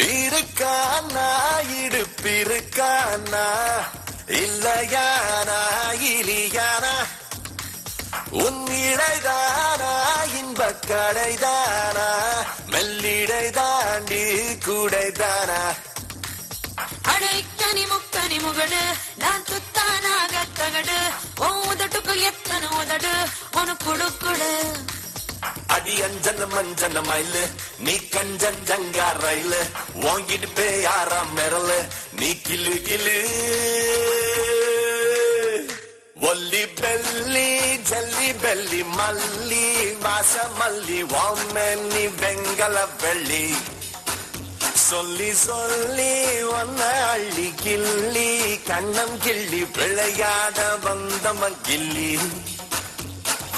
இருக்கானா இடுப்பிருக்கானா இல்லையானா இலியானா உன் இடைதானா இன்பக் கடைதானா மெல்லிடை தாண்டி கூடைதானா அடைக்கனி முக்கனி முகடு நான் துத்தானாக தகடு உதட்டுக்குள் எத்தனை உதடு உனக்கு குடுக்குடு அடி அஞ்சன மஞ்சன மயிலு நீ கஞ்சன் ஜங்கா ரயிலு வாங்கிட்டு பேயாராம் மெரலு நீ கிளு கிளு ஒல்லி பெல்லி ஜல்லி பெல்லி மல்லி வாச மல்லி வாமனி வெங்கல வெள்ளி சொல்லி சொல்லி ஒன்ன அள்ளி கிள்ளி கண்ணம் கிள்ளி விளையாட வந்தமன் கிள்ளி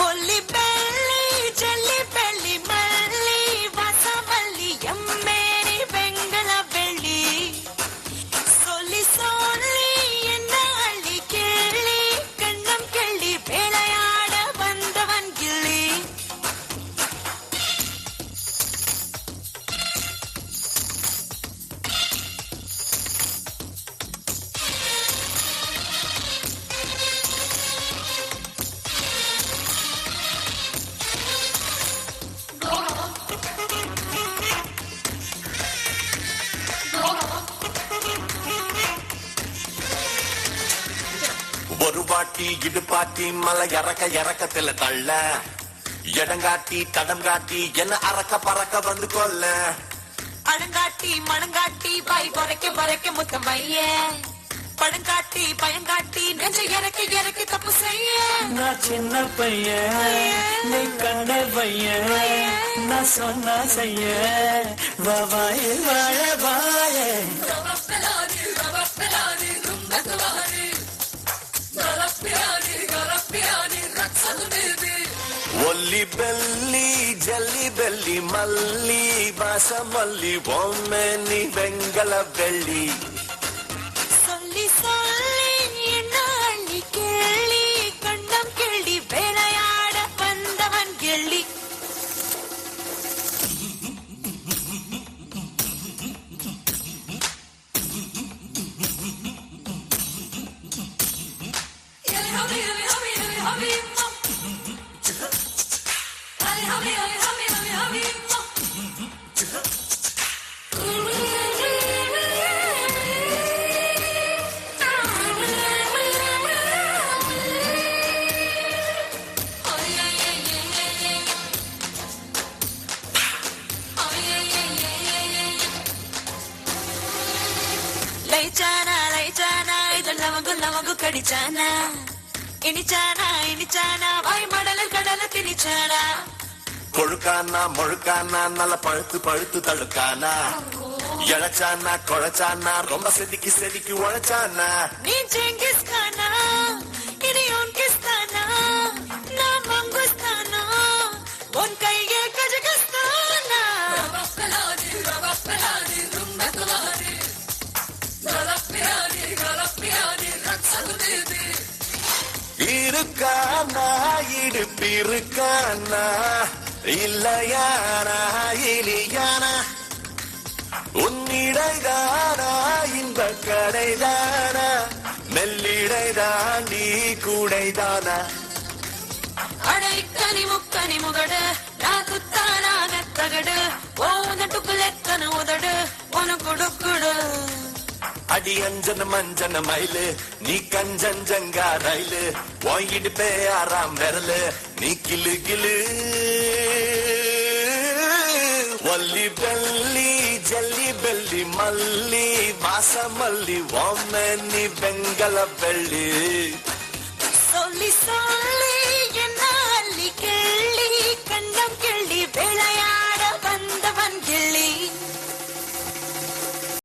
ஒல்லி பெல்லி ஜல்லி பெல்லி மல்லி வாச மல்லி எம்மேனி வெங்கல வெள்ளி சொல்லி சொல்லி என்ன அள்ளி கிள்ளி கண்ணம் கிள்ளி விளையாட வந்தவன் கிள்ளி ஒரு பாட்டி இடுபாட்டி மலை இறக்க இறக்கத்துல தள்ள இடங்காட்டி தடம் காட்டி என்ன அறக்க பறக்க வந்து கொல்ல அடங்காட்டி மணங்காட்டி பாய் பறைக்க முத்தம் பைய படங்காட்டி பயங்காட்டி நெஞ்ச இறக்கி தப்பு செய்ய நான் சின்ன பையன் நீ கண்ண பையன் நான் சொன்னா செய்ய வாய வாழ வாய ஒல்லி பெல்லி ஜல்லி பெல்லி மல்லி வாச மல்லி பொம்மனி வெங்கல வெள்ளி சொல்லி சொல்லி என்ன அள்ளி கேள்வி கண்டம் கேள்வி விளையாட வந்தவன் கேள்வி லைச்சானா இதழ் லவங்கு கடிச்சானா இனிச்சானா வாய் மடலில் கடல திணிச்சானா கொழுக்கானா முழுக்கானா நல்ல பழுத்து தழுக்கானா இழைச்சானா குழைச்சானா ரொம்ப செதுக்கி உழைச்சானா நீ ஜெங்கிஸ் கானா இனி உன் கிஸ்தானா நான் மங்குஸ்தானா உன் கையே கஜகஸ்தானா இருக்கானா இடுப்பிருக்கானா இல்லையானா இலியானா உன்னிடைதானா இன்பக் கடைதானா மெல்லிடை தாண்டி கூடைதானா அடைக்கனி முக்கனி முகடு நான் துத்தானாக தகடு உதட்டுக்குள் எத்தனை உதடு உனக்கு குடுக்குடு அடி அஞ்சன மஞ்சன மயிலு நீ கஞ்சன் ஜங்கா ரயிலு வாங்கிட்டு பேயாராம் விரலு நீ கிளு கிளு ஒல்லி பெல்லி ஜல்லி பெல்லி மல்லி வாச மல்லி வாமனி வெங்கல வெள்ளி சொல்லி சொல்லி என்ன அள்ளி கிள்ளி கண்டம் கிள்ளி விளையாட வந்தவன் கிள்ளி